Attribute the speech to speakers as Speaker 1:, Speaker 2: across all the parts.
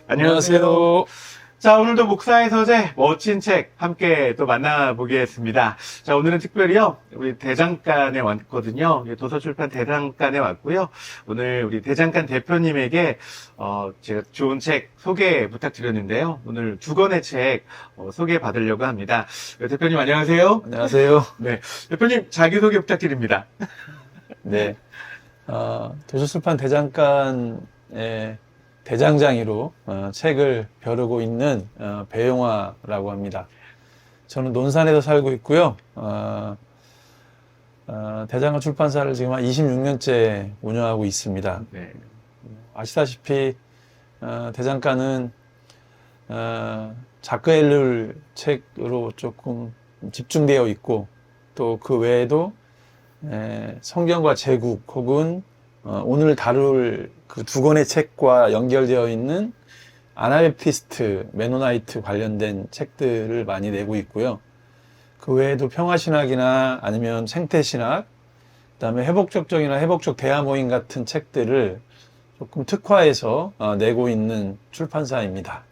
Speaker 1: 안녕하세요. 자, 오늘도 목사의 서재 멋진 책 함께 또 만나보겠습니다. 자, 오늘은 특별히요, 우리 대장간에 왔거든요. 도서출판 대장간에 왔고요. 오늘 우리 대장간 대표님에게 제가 좋은 책 소개 부탁드렸는데요. 오늘 두 권의 책 소개 받으려고 합니다. 대표님 안녕하세요.
Speaker 2: 안녕하세요.
Speaker 1: 네, 대표님 자기소개 부탁드립니다.
Speaker 2: 네, 도서출판 대장간의 대장장이로 책을 벼르고 있는 배용화라고 합니다. 저는 논산에서 살고 있고요. 대장간 출판사를 지금 한 26년째 운영하고 있습니다.
Speaker 1: 네.
Speaker 2: 아시다시피 대장간은 작가일룰 책으로 조금 집중되어 있고, 또 그 외에도 성경과 제국 혹은 오늘 다룰 그 두 권의 책과 연결되어 있는 아나베프티스트, 메노나이트 관련된 책들을 많이 내고 있고요. 그 외에도 평화신학이나 아니면 생태신학, 그다음에 회복적정이나 회복적 대화 모임 같은 책들을 조금 특화해서 내고 있는 출판사입니다.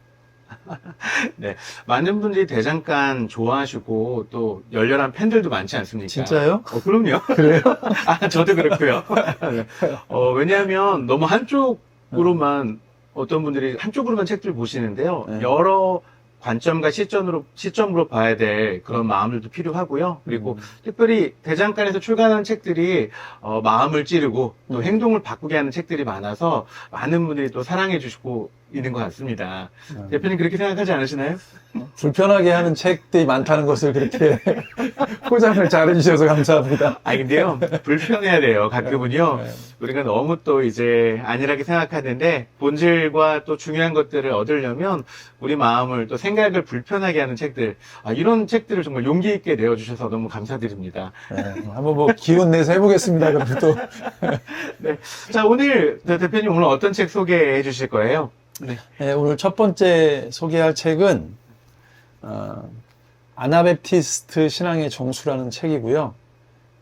Speaker 1: 네, 많은 분들이 대장간 좋아하시고 또 열렬한 팬들도 많지 않습니까?
Speaker 2: 진짜요?
Speaker 1: 그럼요.
Speaker 2: 그래요?
Speaker 1: 아, 저도 그렇고요. 네. 왜냐하면 너무 한쪽으로만 어떤 분들이 한쪽으로만 책들 보시는데요.
Speaker 2: 네.
Speaker 1: 여러 관점과 시점으로 봐야 될 그런 마음들도 필요하고요. 그리고 특별히 대장간에서 출간한 책들이 마음을 찌르고 또 행동을 바꾸게 하는 책들이 많아서 많은 분들이 또 사랑해 주시고 있는 것 같습니다. 대표님 그렇게 생각하지 않으시나요?
Speaker 2: 불편하게 하는 책들이 많다는 것을 그렇게 포장을 잘 해주셔서 감사합니다.
Speaker 1: 아, 근데요, 불편해야 돼요. 가끔은요,
Speaker 2: 네.
Speaker 1: 우리가 너무 또 이제 안일하게 생각하는데, 본질과 또 중요한 것들을 얻으려면, 우리 마음을 또 생각을 불편하게 하는 책들, 이런 책들을 정말 용기 있게 내어주셔서 너무 감사드립니다.
Speaker 2: 네, 한번 뭐 기운 내서 해보겠습니다. 그럼 또.
Speaker 1: 네. 자, 오늘, 대표님 오늘 어떤 책 소개해 주실 거예요? 네.
Speaker 2: 네, 오늘 첫 번째 소개할 책은 아나베프티스트 신앙의 정수라는 책이고요.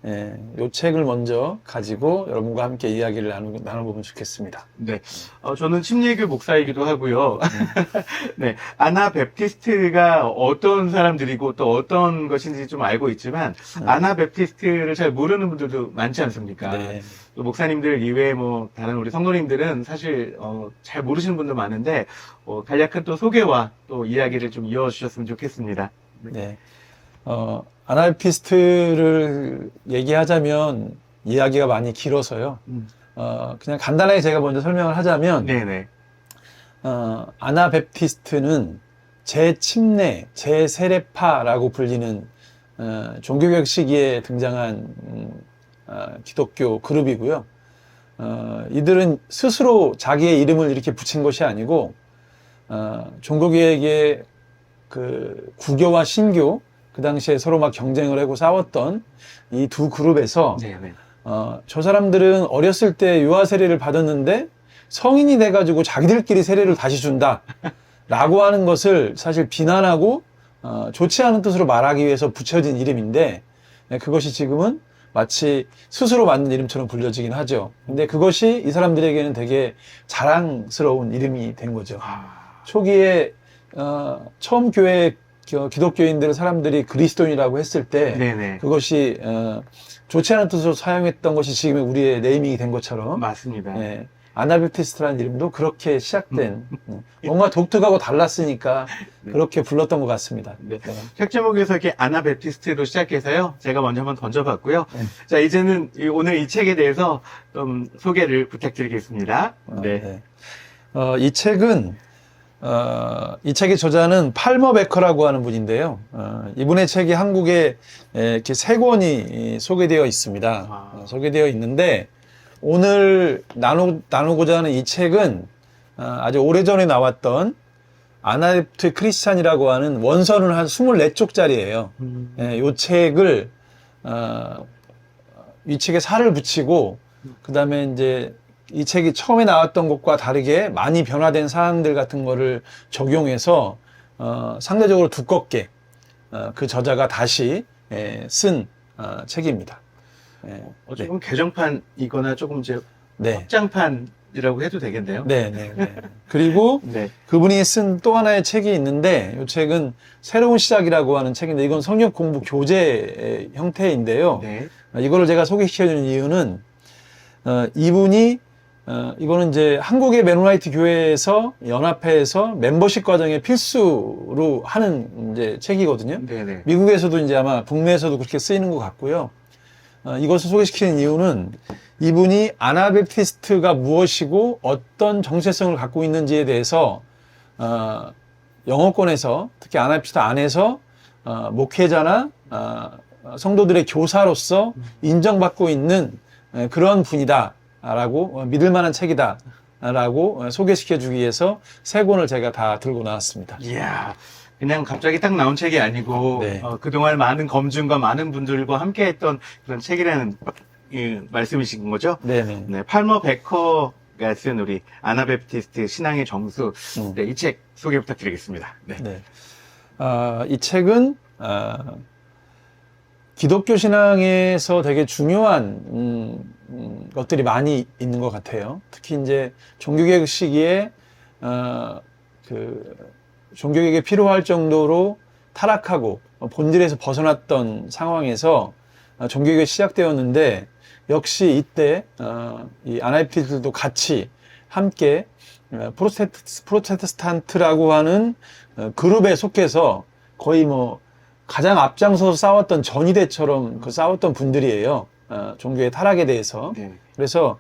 Speaker 2: 이 책을 먼저 가지고 여러분과 함께 이야기를 나눠보면 좋겠습니다.
Speaker 1: 네. 저는 침례교 목사이기도 하고요. 네. 아나베프티스트가 어떤 사람들이고 또 어떤 것인지 좀 알고 있지만, 아나베프티스트를 잘 모르는 분들도 많지 않습니까?
Speaker 2: 네.
Speaker 1: 또 목사님들 이외에 뭐, 다른 우리 성도님들은 사실, 잘 모르시는 분도 많은데, 간략한 또 소개와 또 이야기를 좀 이어주셨으면 좋겠습니다.
Speaker 2: 네. 아나베프티스트를 얘기하자면 이야기가 많이 길어서요. 그냥 간단하게 제가 먼저 설명을 하자면,
Speaker 1: 네네.
Speaker 2: 아나베프티스트는 제침례, 제세례파라고 불리는 종교개혁 시기에 등장한 기독교 그룹이고요. 이들은 스스로 자기의 이름을 이렇게 붙인 것이 아니고 종교개혁의 그 구교와 신교, 그 당시에 서로 막 경쟁을 하고 싸웠던 이 두 그룹에서
Speaker 1: 네네.
Speaker 2: 저 사람들은 어렸을 때 유아 세례를 받았는데 성인이 돼가지고 자기들끼리 세례를 다시 준다 라고 하는 것을 사실 비난하고 좋지 않은 뜻으로 말하기 위해서 붙여진 이름인데, 그것이 지금은 마치 스스로 만든 이름처럼 불려지긴 하죠. 근데 그것이 이 사람들에게는 되게 자랑스러운 이름이 된 거죠. 초기에 처음 교회 기독교인들 사람들이 그리스도인이라고 했을 때
Speaker 1: 네네.
Speaker 2: 그것이 좋지 않은 뜻으로 사용했던 것이 지금의 우리의 네이밍이 된 것처럼,
Speaker 1: 맞습니다.
Speaker 2: 아나베프티스트라는 이름도 그렇게 시작된 뭔가 독특하고 달랐으니까 그렇게 불렀던 것 같습니다.
Speaker 1: 네. 책 제목에서 이렇게 아나베프티스트로 시작해서요. 제가 먼저 한번 던져봤고요. 자, 이제는 오늘 이 책에 대해서 좀 소개를 부탁드리겠습니다. 네.
Speaker 2: 이 책은 이 책의 저자는 팔머 베커라고 하는 분인데요. 이분의 책이 한국에 이렇게 세 권이 소개되어 있습니다. 소개되어 있는데 오늘 나누고자 하는 이 책은 아주 오래전에 나왔던 아나베프트 크리스찬이라고 하는 원서는 한 24쪽짜리예요. 이 책을 이 책에 살을 붙이고, 그 다음에 이제 이 책이 처음에 나왔던 것과 다르게 많이 변화된 사항들 같은 거를 적용해서 상대적으로 두껍게 그 저자가 다시 쓴 책입니다.
Speaker 1: 조금 개정판이거나 조금 이제
Speaker 2: 네.
Speaker 1: 확장판이라고 해도 되겠네요.
Speaker 2: 네, 네, 네. 그리고
Speaker 1: 네.
Speaker 2: 그분이 쓴 또 하나의 책이 있는데, 이 책은 새로운 시작이라고 하는 책인데, 이건 성역 공부 교재 형태인데요.
Speaker 1: 네.
Speaker 2: 이거를 제가 소개시켜주는 이유는, 이분이, 이거는 이제 한국의 메노나이트 교회에서 연합회에서 멤버십 과정에 필수로 하는 이제 책이거든요.
Speaker 1: 네네.
Speaker 2: 미국에서도 이제 아마 북미에서도 그렇게 쓰이는 것 같고요. 이것을 소개시키는 이유는 이분이 아나베프티스트가 무엇이고 어떤 정체성을 갖고 있는지에 대해서 영어권에서 특히 아나베프티스트 안에서 목회자나 성도들의 교사로서 인정받고 있는 그런 분이다라고 믿을 만한 책이다라고 소개시켜주기 위해서 세 권을 제가 다 들고 나왔습니다.
Speaker 1: 이야, 그냥 갑자기 딱 나온 책이 아니고
Speaker 2: 네.
Speaker 1: 그동안 많은 검증과 많은 분들과 함께 했던 그런 책이라는 말씀이신 거죠?
Speaker 2: 네네.
Speaker 1: 네, 팔머 베커가 쓴 우리 아나베프티스트 신앙의 정수. 네, 이 책 소개 부탁드리겠습니다. 네.
Speaker 2: 네. 이 책은 기독교 신앙에서 되게 중요한 것들이 많이 있는 것 같아요. 특히 이제 종교개혁 시기에 종교개혁이 필요할 정도로 타락하고 본질에서 벗어났던 상황에서 종교개혁이 시작되었는데, 역시 이때 이 아나베프티스트들도 같이 함께 프로테스탄트라고 하는 그룹에 속해서 거의 뭐 가장 앞장서서 싸웠던 전위대처럼 싸웠던 분들이에요. 종교의 타락에 대해서.
Speaker 1: 네.
Speaker 2: 그래서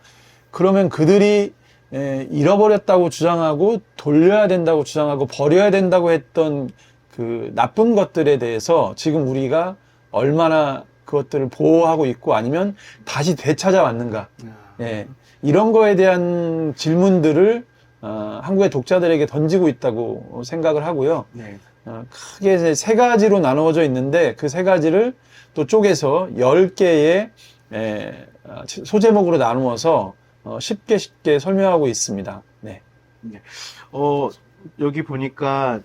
Speaker 2: 그러면 그들이 잃어버렸다고 주장하고 돌려야 된다고 주장하고 버려야 된다고 했던 그 나쁜 것들에 대해서 지금 우리가 얼마나 그것들을 보호하고 있고 아니면 다시 되찾아왔는가. 예, 이런 거에 대한 질문들을 한국의 독자들에게 던지고 있다고 생각을 하고요.
Speaker 1: 네.
Speaker 2: 크게 세 가지로 나누어져 있는데 그 세 가지를 또 쪼개서 10개의 소제목으로 나누어서 쉽게 설명하고 있습니다. 네.
Speaker 1: 네. 여기 보니까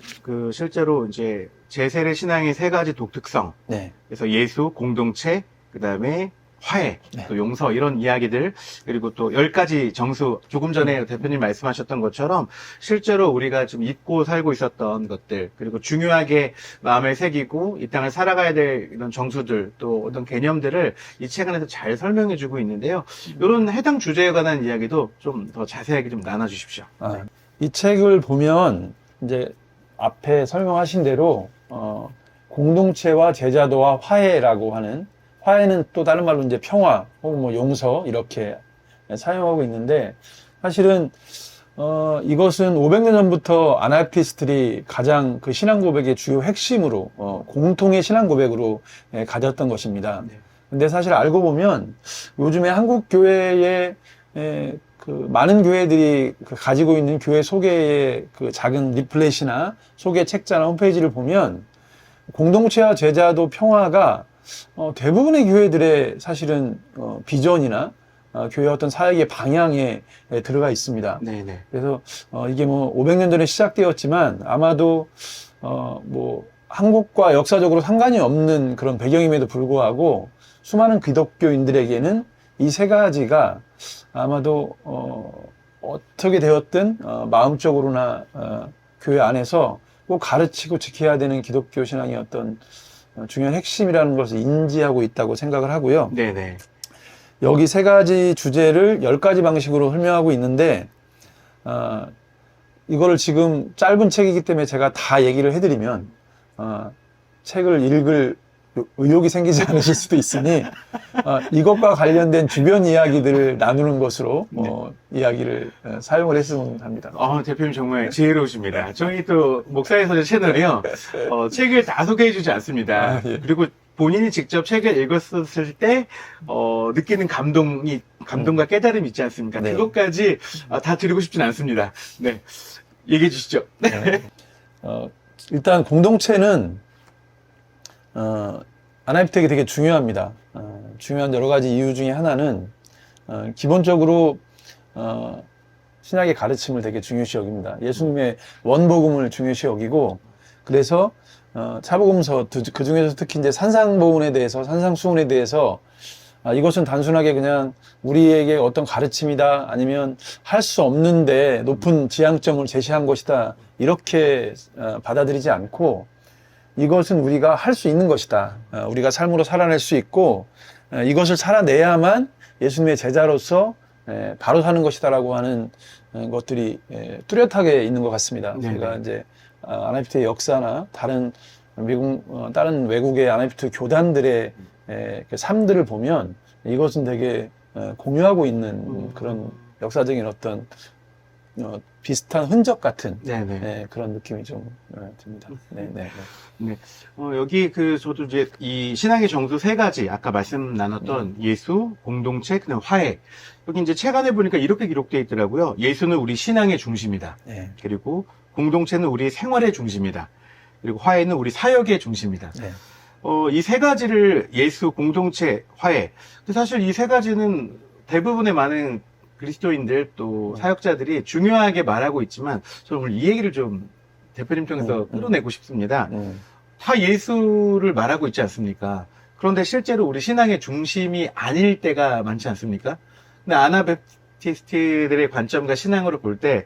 Speaker 1: 실제로 이제 제세례 신앙의 세 가지 독특성.
Speaker 2: 네.
Speaker 1: 그래서 예수, 공동체, 그 다음에 화해,
Speaker 2: 네.
Speaker 1: 또 용서, 이런 이야기들, 그리고 또 10가지 정수, 조금 전에 대표님 말씀하셨던 것처럼 실제로 우리가 좀 잊고 살고 있었던 것들, 그리고 중요하게 마음에 새기고 이 땅을 살아가야 될 이런 정수들, 또 어떤 개념들을 이 책 안에서 잘 설명해주고 있는데요. 이런 해당 주제에 관한 이야기도 좀 더 자세하게 좀 나눠주십시오.
Speaker 2: 이 책을 보면 이제 앞에 설명하신 대로 공동체와 제자도와 화해라고 하는, 화해는 또 다른 말로 이제 평화 혹은 뭐 용서 이렇게 사용하고 있는데, 사실은 이것은 500년 전부터 아나베프티스트들이 가장 그 신앙 고백의 주요 핵심으로 공통의 신앙 고백으로 가졌던 것입니다.
Speaker 1: 네.
Speaker 2: 근데 사실 알고 보면 요즘에 한국 교회의 그 많은 교회들이 가지고 있는 교회 소개의 그 작은 리플렛이나 소개 책자나 홈페이지를 보면 공동체와 제자도 평화가 대부분의 교회들의 사실은 비전이나 교회 어떤 사역의 방향에 들어가 있습니다.
Speaker 1: 네네.
Speaker 2: 그래서 이게 뭐 500년 전에 시작되었지만 아마도 뭐 한국과 역사적으로 상관이 없는 그런 배경임에도 불구하고 수많은 기독교인들에게는 이 세 가지가 아마도 어떻게 되었든 마음적으로나 교회 안에서 꼭 가르치고 지켜야 되는 기독교 신앙의 어떤 중요한 핵심이라는 것을 인지하고 있다고 생각을 하고요.
Speaker 1: 네네.
Speaker 2: 여기 세 가지 주제를 10가지 방식으로 설명하고 있는데, 이거를 지금 짧은 책이기 때문에 제가 다 얘기를 해드리면 책을 읽을 의욕이 생기지 않으실 수도 있으니 이것과 관련된 주변 이야기들을 나누는 것으로 이야기를 사용을 했으면 합니다.
Speaker 1: 대표님 정말 지혜로우십니다. 저희 또 목사의 서재 채널에요, 책을 다 소개해주지 않습니다.
Speaker 2: 예.
Speaker 1: 그리고 본인이 직접 책을 읽었을 때 느끼는 감동과 깨달음이 있지 않습니까?
Speaker 2: 네.
Speaker 1: 그것까지 다 드리고 싶진 않습니다. 네, 얘기해 주시죠. 네.
Speaker 2: 일단 공동체는 아나베프티스트에게 되게 중요합니다. 중요한 여러 가지 이유 중에 하나는 기본적으로 신학의 가르침을 되게 중요시 여깁니다. 예수님의 원복음을 중요시 여기고, 그래서 차복음서 그 중에서 특히 이제 산상보훈에 대해서 산상수훈에 대해서 이것은 단순하게 그냥 우리에게 어떤 가르침이다 아니면 할 수 없는데 높은 지향점을 제시한 것이다 이렇게 받아들이지 않고 이것은 우리가 할 수 있는 것이다. 우리가 삶으로 살아낼 수 있고 이것을 살아내야만 예수님의 제자로서 바로 사는 것이다라고 하는 것들이 뚜렷하게 있는 것 같습니다.
Speaker 1: 네네.
Speaker 2: 제가 이제 아나피트의 역사나 다른 다른 외국의 아나피트 교단들의 그 삶들을 보면 이것은 되게 공유하고 있는 그런 역사적인 어떤 비슷한 흔적 같은
Speaker 1: 네네.
Speaker 2: 그런 느낌이 좀 듭니다. 네.
Speaker 1: 네. 여기 저도 이제 이 신앙의 정수 세 가지, 아까 말씀 나눴던 예수, 공동체, 그다음 화해. 여기 이제 책 안에 보니까 이렇게 기록되어 있더라고요. 예수는 우리 신앙의 중심이다.
Speaker 2: 네.
Speaker 1: 그리고 공동체는 우리 생활의 중심이다. 그리고 화해는 우리 사역의 중심이다.
Speaker 2: 네.
Speaker 1: 이 세 가지를 예수, 공동체, 화해. 근데 사실 이 세 가지는 대부분의 많은 그리스도인들 또 사역자들이 중요하게 말하고 있지만 저는 오늘 이 얘기를 좀 대표님 통해서 끌어내고 싶습니다. 다 예수를 말하고 있지 않습니까? 그런데 실제로 우리 신앙의 중심이 아닐 때가 많지 않습니까? 근데 아나베프티스트들의 관점과 신앙으로 볼 때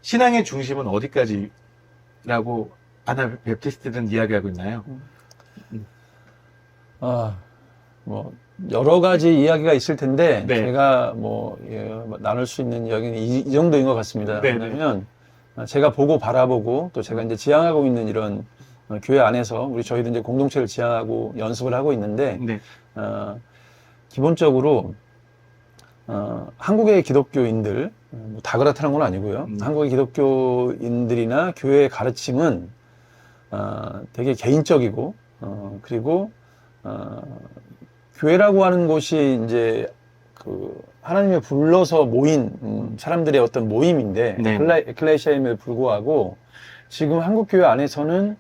Speaker 1: 신앙의 중심은 어디까지라고 아나베프티스트들은 이야기하고 있나요?
Speaker 2: 뭐 여러 가지 이야기가 있을 텐데
Speaker 1: 네.
Speaker 2: 제가 나눌 수 있는 이야기는 이 정도인 것 같습니다.
Speaker 1: 네,
Speaker 2: 왜냐하면 제가 보고 바라보고 또 제가 이제 지향하고 있는 이런 교회 안에서 저희도 이제 공동체를 지향하고 연습을 하고 있는데
Speaker 1: 네.
Speaker 2: 기본적으로 한국의 기독교인들 다 그렇다는 건 아니고요. 한국의 기독교인들이나 교회의 가르침은 되게 개인적이고 그리고 교회라고 하는 곳이 이제 하나님의 불러서 모인 사람들의 어떤 모임인데
Speaker 1: 네.
Speaker 2: 에클레시아임에도 불구하고 지금 한국 교회 안에서는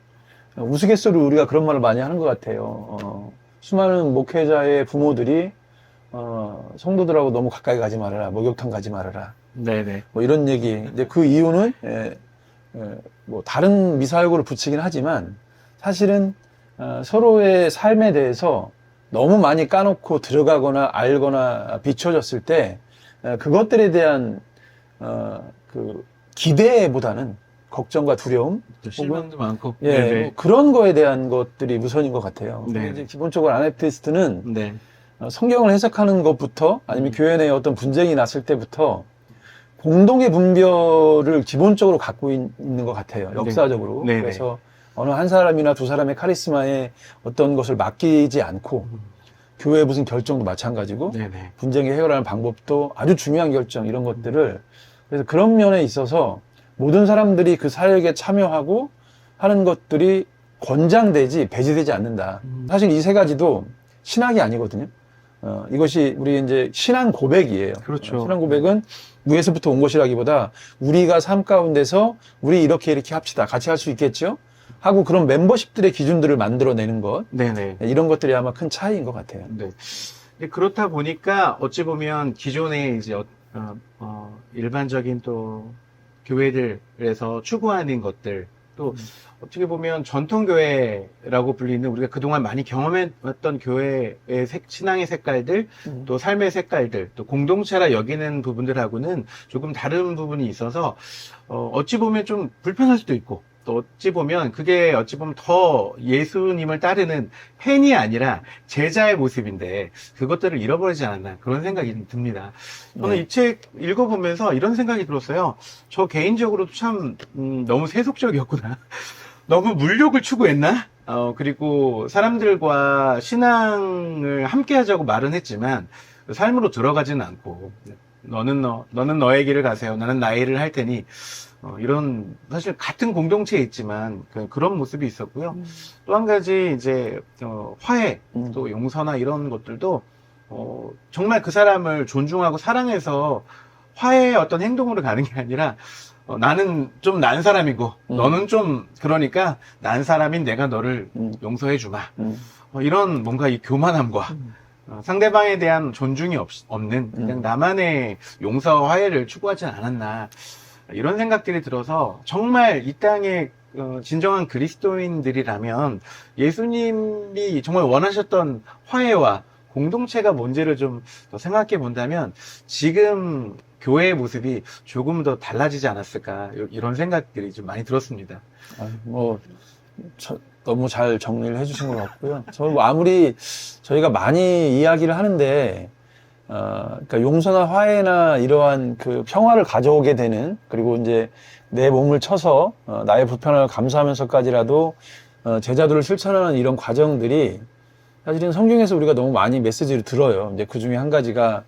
Speaker 2: 우스갯소리로 우리가 그런 말을 많이 하는 것 같아요. 수많은 목회자의 부모들이 성도들하고 너무 가까이 가지 말아라, 목욕탕 가지 말아라.
Speaker 1: 네네.
Speaker 2: 뭐 이런 얘기. 이제 그 이유는 뭐 다른 미사역으로 붙이긴 하지만 사실은 서로의 삶에 대해서 너무 많이 까놓고 들어가거나 알거나 비춰졌을 때 그것들에 대한 그 기대보다는 걱정과 두려움,
Speaker 1: 실망도 많고.
Speaker 2: 예,
Speaker 1: 네네.
Speaker 2: 뭐 그런 거에 대한 것들이 우선인 것 같아요.
Speaker 1: 네.
Speaker 2: 이제 기본적으로 아나피스트는
Speaker 1: 네.
Speaker 2: 성경을 해석하는 것부터 아니면 교회 내에 어떤 분쟁이 났을 때부터 공동의 분별을 기본적으로 갖고 있는 것 같아요. 역사적으로.
Speaker 1: 네.
Speaker 2: 그래서 어느 한 사람이나 두 사람의 카리스마에 어떤 것을 맡기지 않고 교회의 무슨 결정도 마찬가지고
Speaker 1: 네네.
Speaker 2: 분쟁을 해결하는 방법도 아주 중요한 결정 이런 것들을 그래서 그런 면에 있어서 모든 사람들이 그 사역에 참여하고 하는 것들이 권장되지 배제되지 않는다. 사실 이 세 가지도 신학이 아니거든요. 이것이 우리 이제 신앙 고백이에요.
Speaker 1: 그렇죠.
Speaker 2: 신앙 고백은 위에서부터 온 것이라기보다 우리가 삶 가운데서 우리 이렇게 합시다. 같이 할 수 있겠죠? 하고 그런 멤버십들의 기준들을 만들어내는 것.
Speaker 1: 네네.
Speaker 2: 이런 것들이 아마 큰 차이인 것 같아요.
Speaker 1: 네. 근데 그렇다 보니까 어찌 보면 기존의 이제 일반적인 또 교회들에서 추구하는 것들 또 어떻게 보면 전통교회라고 불리는 우리가 그동안 많이 경험했던 교회의 신앙의 색깔들 또 삶의 색깔들 또 공동체라 여기는 부분들하고는 조금 다른 부분이 있어서 어찌 보면 좀 불편할 수도 있고 또 어찌 보면 그게 어찌 보면 더 예수님을 따르는 팬이 아니라 제자의 모습인데 그것들을 잃어버리지 않았나 그런 생각이 듭니다. 저는
Speaker 2: 네.
Speaker 1: 이 책 읽어보면서 이런 생각이 들었어요. 저 개인적으로도 참 너무 세속적이었구나. 너무 물욕을 추구했나? 그리고 사람들과 신앙을 함께 하자고 말은 했지만 삶으로 들어가지는 않고 너는 너의 길을 가세요. 나는 나의 일을 할 테니 이런 사실 같은 공동체에 있지만 그런 모습이 있었고요. 또 한 가지 이제 화해 또 용서나 이런 것들도 정말 그 사람을 존중하고 사랑해서 화해의 어떤 행동으로 가는 게 아니라 나는 좀 난 사람이고 너는 좀 그러니까 난 사람인 내가 너를 용서해 주마. 이런 뭔가 이 교만함과 상대방에 대한 존중이 없는 그냥 나만의 용서와 화해를 추구하지 않았나 이런 생각들이 들어서 정말 이 땅에 진정한 그리스도인들이라면 예수님이 정말 원하셨던 화해와 공동체가 뭔지를 좀 더 생각해 본다면 지금 교회의 모습이 조금 더 달라지지 않았을까 이런 생각들이 좀 많이 들었습니다.
Speaker 2: 뭐 너무 잘 정리를 해주신 것 같고요. 저 아무리 저희가 많이 이야기를 하는데, 그러니까 용서나 화해나 이러한 그 평화를 가져오게 되는, 그리고 이제 내 몸을 쳐서 나의 불편함을 감수하면서까지라도 제자도를 실천하는 이런 과정들이 사실은 성경에서 우리가 너무 많이 메시지를 들어요. 이제 그 중에 한 가지가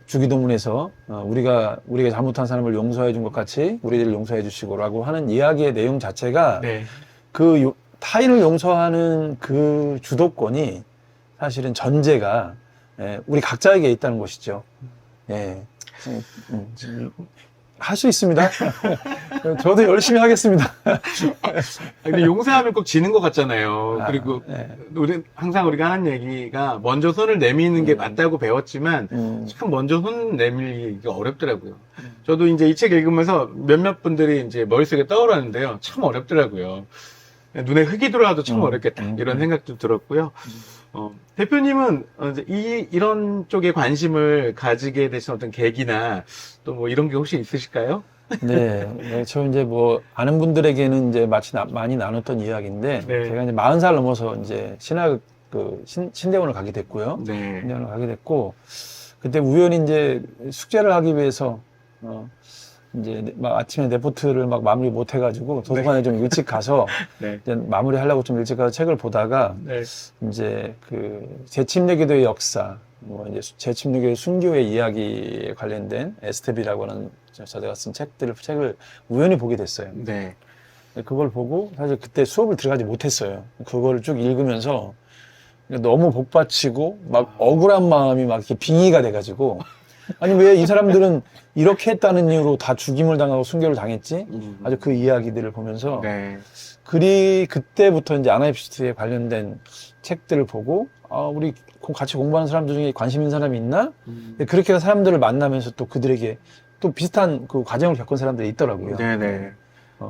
Speaker 2: 주기도문에서 우리가 잘못한 사람을 용서해 준 것 같이 우리들을 용서해 주시고라고 하는 이야기의 내용 자체가
Speaker 1: 네.
Speaker 2: 그 타인을 용서하는 그 주도권이 사실은 전제가 우리 각자에게 있다는 것이죠. 예. 할 수 있습니다. 저도 열심히 하겠습니다.
Speaker 1: 근데 용서하면 꼭 지는 것 같잖아요. 그리고
Speaker 2: 네.
Speaker 1: 항상 우리가 하는 얘기가 먼저 손을 내미는 게 맞다고 배웠지만 참 먼저 손 내밀기가 어렵더라고요. 저도 이제 이 책 읽으면서 몇몇 분들이 이제 머릿속에 떠오르는데요. 참 어렵더라고요. 눈에 흙이 들어와도 참 어렵겠다. 이런 생각도 들었고요. 대표님은 이제 이런 쪽에 관심을 가지게 되신 어떤 계기나 또 뭐 이런 게 혹시 있으실까요?
Speaker 2: 네, 저 이제 뭐 아는 분들에게는 이제 많이 나눴던 이야기인데
Speaker 1: 네.
Speaker 2: 제가 이제 40살 넘어서 이제 신대원을 가게 됐고요.
Speaker 1: 네.
Speaker 2: 신대원을 가게 됐고 그때 우연히 이제 숙제를 하기 위해서 이제 막 아침에 레포트를 막 마무리 못 해가지고 도서관에 좀 일찍 가서
Speaker 1: 네.
Speaker 2: 이제 마무리하려고 좀 일찍 가서 책을 보다가
Speaker 1: 네.
Speaker 2: 이제 그 재침례기도의 역사, 뭐 이제 재침례기도 순교의 이야기에 관련된 에스테비라고 하는 저자가 쓴 책을 우연히 보게 됐어요.
Speaker 1: 네.
Speaker 2: 그걸 보고 사실 그때 수업을 들어가지 못했어요. 그걸 쭉 읽으면서 너무 복받치고 막 억울한 마음이 막 이렇게 빙의가 돼가지고 아니 왜 이 사람들은 이렇게 했다는 이유로 다 죽임을 당하고 순교를 당했지? 아주 그 이야기들을 보면서
Speaker 1: 네.
Speaker 2: 그때부터 이제 아나히피스트에 관련된 책들을 보고 우리 같이 공부하는 사람들 중에 관심 있는 사람이 있나? 그렇게 사람들을 만나면서 또 그들에게 또 비슷한 그 과정을 겪은 사람들이 있더라고요.
Speaker 1: 네네.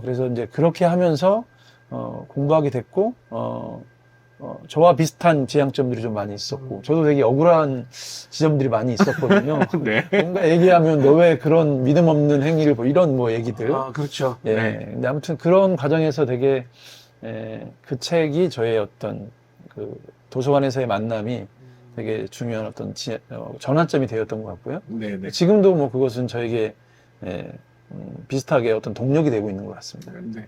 Speaker 2: 그래서 이제 그렇게 하면서 공부하게 됐고 저와 비슷한 지향점들이 좀 많이 있었고 저도 되게 억울한 지점들이 많이 있었거든요.
Speaker 1: 네.
Speaker 2: 뭔가 얘기하면 너 왜 그런 믿음 없는 행위를 이런 뭐 얘기들.
Speaker 1: 그렇죠.
Speaker 2: 예.
Speaker 1: 네.
Speaker 2: 근데 아무튼 그런 과정에서 되게 그 책이 저의 어떤 그 도서관에서의 만남이 되게 중요한 어떤 전환점이 되었던 것 같고요.
Speaker 1: 네네.
Speaker 2: 지금도 뭐 그것은 저에게 비슷하게 어떤 동력이 되고 있는 것 같습니다.
Speaker 1: 네.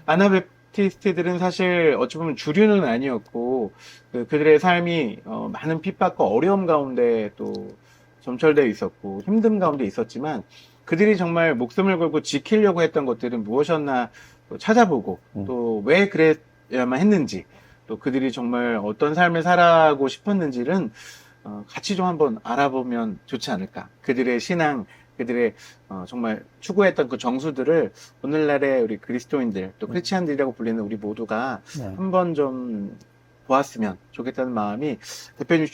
Speaker 1: 아나베프티스트들은 사실 어찌 보면 주류는 아니었고 그들의 삶이 많은 핍박과 어려움 가운데 또 점철되어 있었고 힘듦 가운데 있었지만 그들이 정말 목숨을 걸고 지키려고 했던 것들은 무엇이었나 또 찾아보고 또 왜 그래야만 했는지 또 그들이 정말 어떤 삶을 살아가고 싶었는지는 같이 좀 한번 알아보면 좋지 않을까. 그들의 신앙, 그들의 정말 추구했던 그 정수들을 오늘날의 우리 그리스도인들 또 크리스찬들이라고 불리는 우리 모두가 한번 좀 보았으면 좋겠다는 마음이 대표님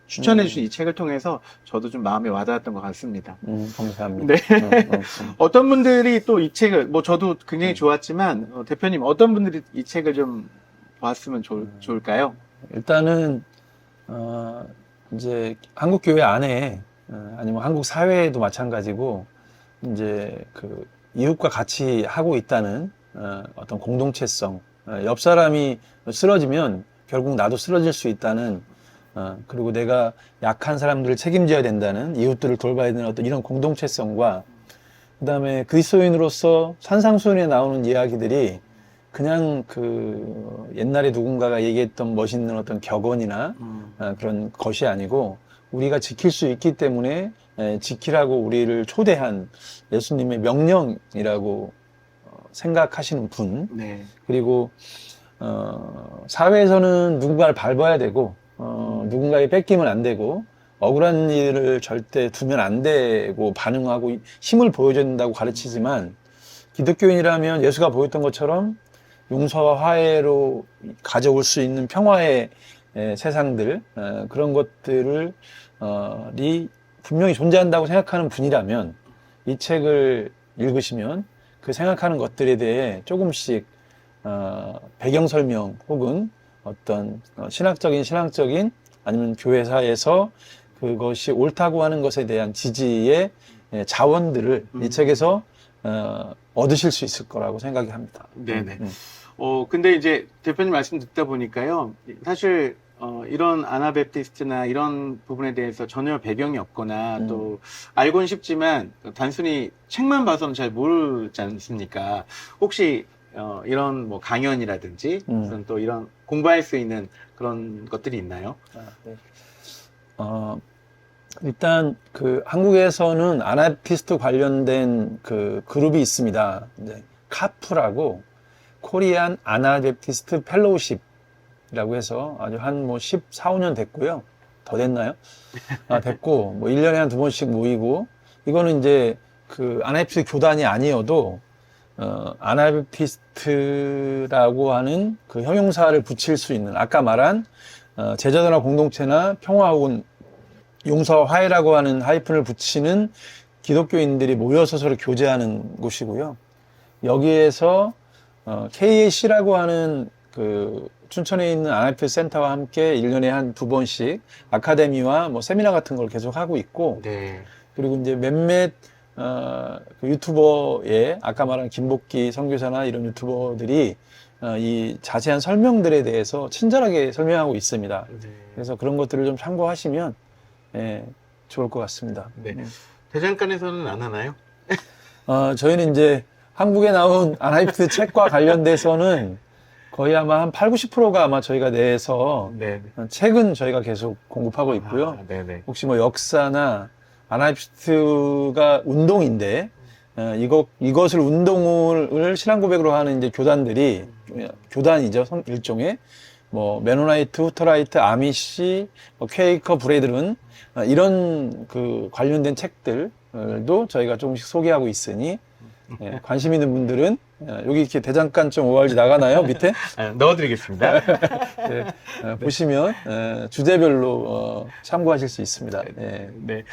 Speaker 1: 추천해 주신 이 책을 통해서 저도 좀 마음에 와닿았던 것 같습니다.
Speaker 2: 감사합니다.
Speaker 1: 네. 어떤 분들이 또 이 책을 뭐 저도 굉장히 좋았지만 대표님 어떤 분들이 이 책을 좀 보았으면 좋을까요?
Speaker 2: 일단은 이제 한국 교회 안에 아니면 한국 사회도 마찬가지고 이제 그 이웃과 같이 하고 있다는 어떤 공동체성, 옆 사람이 쓰러지면 결국 나도 쓰러질 수 있다는 그리고 내가 약한 사람들을 책임져야 된다는 이웃들을 돌봐야 되는 어떤 이런 공동체성과 그다음에 그리스도인으로서 산상수훈에 나오는 이야기들이 그냥 그 옛날에 누군가가 얘기했던 멋있는 어떤 격언이나 그런 것이 아니고 우리가 지킬 수 있기 때문에 지키라고 우리를 초대한 예수님의 명령이라고 생각하시는 분.
Speaker 1: 네.
Speaker 2: 그리고 사회에서는 누군가를 밟아야 되고 누군가에게 뺏기면 안 되고 억울한 일을 절대 두면 안 되고 반응하고 힘을 보여줘야 된다고 가르치지만 기독교인이라면 예수가 보였던 것처럼 용서와 화해로 가져올 수 있는 평화의 세상들 그런 것들을 분명히 존재한다고 생각하는 분이라면 이 책을 읽으시면 그 생각하는 것들에 대해 조금씩 배경 설명 혹은 어떤 신앙적인 아니면 교회사에서 그것이 옳다고 하는 것에 대한 지지의 자원들을 이 책에서 얻으실 수 있을 거라고 생각이 합니다.
Speaker 1: 네네. 근데 이제 대표님 말씀 듣다 보니까요, 사실 이런 아나베프티스트나 이런 부분에 대해서 전혀 배경이 없거나 또 알고는 싶지만 단순히 책만 봐서는 잘 모르지 않습니까? 혹시 이런 뭐 강연이라든지 무슨 또 이런 공부할 수 있는 그런 것들이 있나요?
Speaker 2: 네. 일단 그 한국에서는 아나베프티스트 관련된 그 그룹이 있습니다. 이제 카프라고 코리안 아나베프티스트 펠로우십이라고 해서 아주 한 뭐 14, 15년 됐고요. 더 됐나요? 됐고 뭐 1년에 한 2번씩 모이고 이거는 이제 그 아나베프티스트 교단이 아니어도 아나베프티스트라고 하는 그 형용사를 붙일 수 있는 아까 말한 제자도나 공동체나 평화 혹은 용서와 화해라고 하는 하이픈을 붙이는 기독교인들이 모여서 서로 교제하는 곳이고요. 여기에서 KAC라고 하는 그 춘천에 있는 아나베프티스트 센터와 함께 1년에 한 2번씩 아카데미와 뭐 세미나 같은 걸 계속 하고 있고
Speaker 1: 네.
Speaker 2: 그리고 이제 몇몇 그 유튜버의 아까 말한 김복기 선교사나 이런 유튜버들이 이 자세한 설명들에 대해서 친절하게 설명하고 있습니다.
Speaker 1: 네.
Speaker 2: 그래서 그런 것들을 좀 참고하시면 좋을 것 같습니다.
Speaker 1: 네. 대장간에서는 안 하나요?
Speaker 2: 저희는 이제 한국에 나온 아나베프티스트 책과 관련돼서는 거의 아마 한 8, 90%가 아마 저희가 내서
Speaker 1: 네.
Speaker 2: 책은 저희가 계속 공급하고 있고요.
Speaker 1: 네네.
Speaker 2: 혹시 뭐 역사나 아나베프티스트가 운동인데 이것을 운동을 신앙 고백으로 하는 이제 교단들이 교단이죠. 일종의 뭐 메노나이트, 후터라이트, 아미시, 뭐 퀘이커, 브레들은 이런 그 관련된 책들도 저희가 조금씩 소개하고 있으니 관심 있는 분들은 여기 이렇게 대장간.org 나가나요? 밑에?
Speaker 1: 넣어드리겠습니다.
Speaker 2: 네, 보시면 주제별로 참고하실 수 있습니다. 네.
Speaker 1: 네.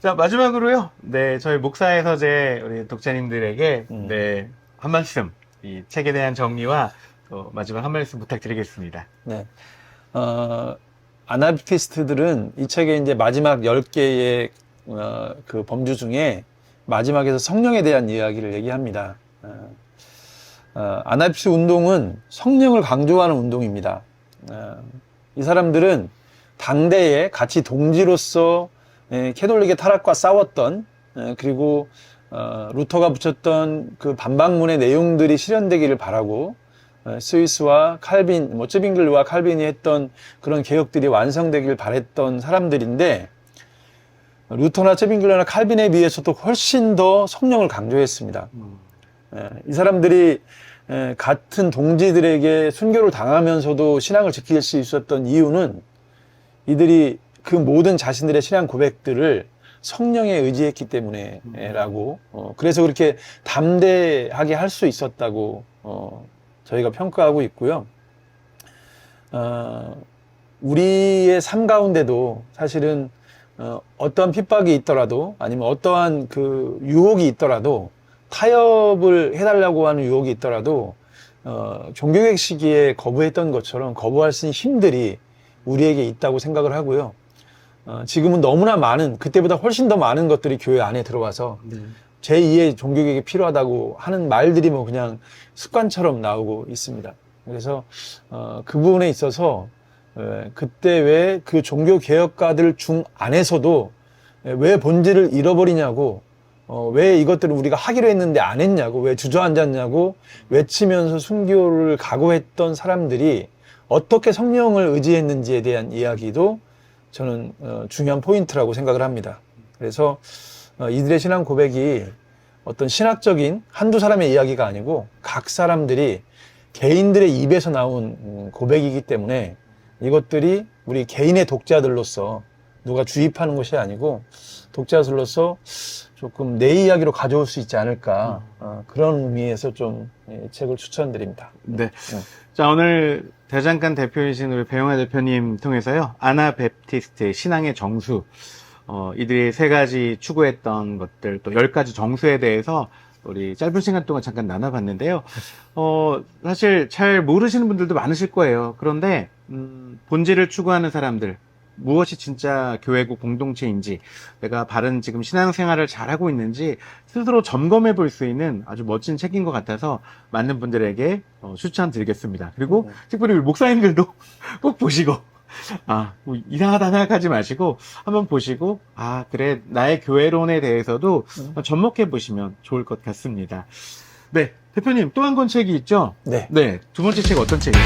Speaker 1: 자, 마지막으로요. 네, 저희 목사의 서재 우리 독자님들에게 네, 한 말씀, 이 책에 대한 정리와 또 마지막 한 말씀 부탁드리겠습니다.
Speaker 2: 네. 아나베프티스트들은 이 책의 이제 마지막 10개의 그 범주 중에 마지막에서 성령에 대한 이야기를 얘기합니다. 아나베프티스트 운동은 성령을 강조하는 운동입니다. 이 사람들은 당대에 같이 동지로서 캐톨릭의 타락과 싸웠던 그리고 루터가 붙였던 그 반박문의 내용들이 실현되기를 바라고 스위스와 칼빈, 뭐 쯔빙글과 칼빈이 했던 그런 개혁들이 완성되길 바랬던 사람들인데 루터나 쯔빙글러나 칼빈에 비해서도 훨씬 더 성령을 강조했습니다. 이 사람들이 같은 동지들에게 순교를 당하면서도 신앙을 지킬 수 있었던 이유는 이들이 그 모든 자신들의 신앙 고백들을 성령에 의지했기 때문에라고 그래서 그렇게 담대하게 할 수 있었다고 저희가 평가하고 있고요. 우리의 삶 가운데도 사실은 어떠한 핍박이 있더라도 아니면 어떠한 그 유혹이 있더라도 타협을 해달라고 하는 유혹이 있더라도 종교개혁 시기에 거부했던 것처럼 거부할 수 있는 힘들이 우리에게 있다고 생각을 하고요. 지금은 너무나 많은 그때보다 훨씬 더 많은 것들이 교회 안에 들어와서 제2의 종교개혁이 필요하다고 하는 말들이 뭐 그냥 습관처럼 나오고 있습니다. 그래서 그 부분에 있어서 그때 왜 그 종교개혁가들 중 안에서도 왜 본질을 잃어버리냐고 왜 이것들을 우리가 하기로 했는데 안 했냐고 왜 주저앉았냐고 외치면서 순교를 각오했던 사람들이 어떻게 성령을 의지했는지에 대한 이야기도 저는 중요한 포인트라고 생각을 합니다. 그래서 이들의 신앙 고백이 어떤 신학적인 한두 사람의 이야기가 아니고 각 사람들이 개인들의 입에서 나온 고백이기 때문에 이것들이 우리 개인의 독자들로서 누가 주입하는 것이 아니고 독자들로서 조금 내 이야기로 가져올 수 있지 않을까 그런 의미에서 좀 책을 추천드립니다.
Speaker 1: 네. 자, 오늘 대장간 대표이신 우리 배용하 대표님 통해서요. 아나베프티스트의 신앙의 정수 이들이 세 가지 추구했던 것들, 또 10가지 정수에 대해서 우리 짧은 시간 동안 잠깐 나눠봤는데요. 사실 잘 모르시는 분들도 많으실 거예요. 그런데, 본질을 추구하는 사람들, 무엇이 진짜 교회고 공동체인지, 내가 바른 지금 신앙생활을 잘하고 있는지 스스로 점검해 볼 수 있는 아주 멋진 책인 것 같아서 많은 분들에게 추천드리겠습니다. 그리고 특별히 우리 목사님들도 꼭 보시고, 뭐 이상하다 생각하지 마시고 한번 보시고, 그래, 나의 교회론에 대해서도 접목해 보시면 좋을 것 같습니다. 네, 대표님 또 한 권 책이 있죠?
Speaker 2: 네.
Speaker 1: 네, 두 번째 책 어떤 책이죠?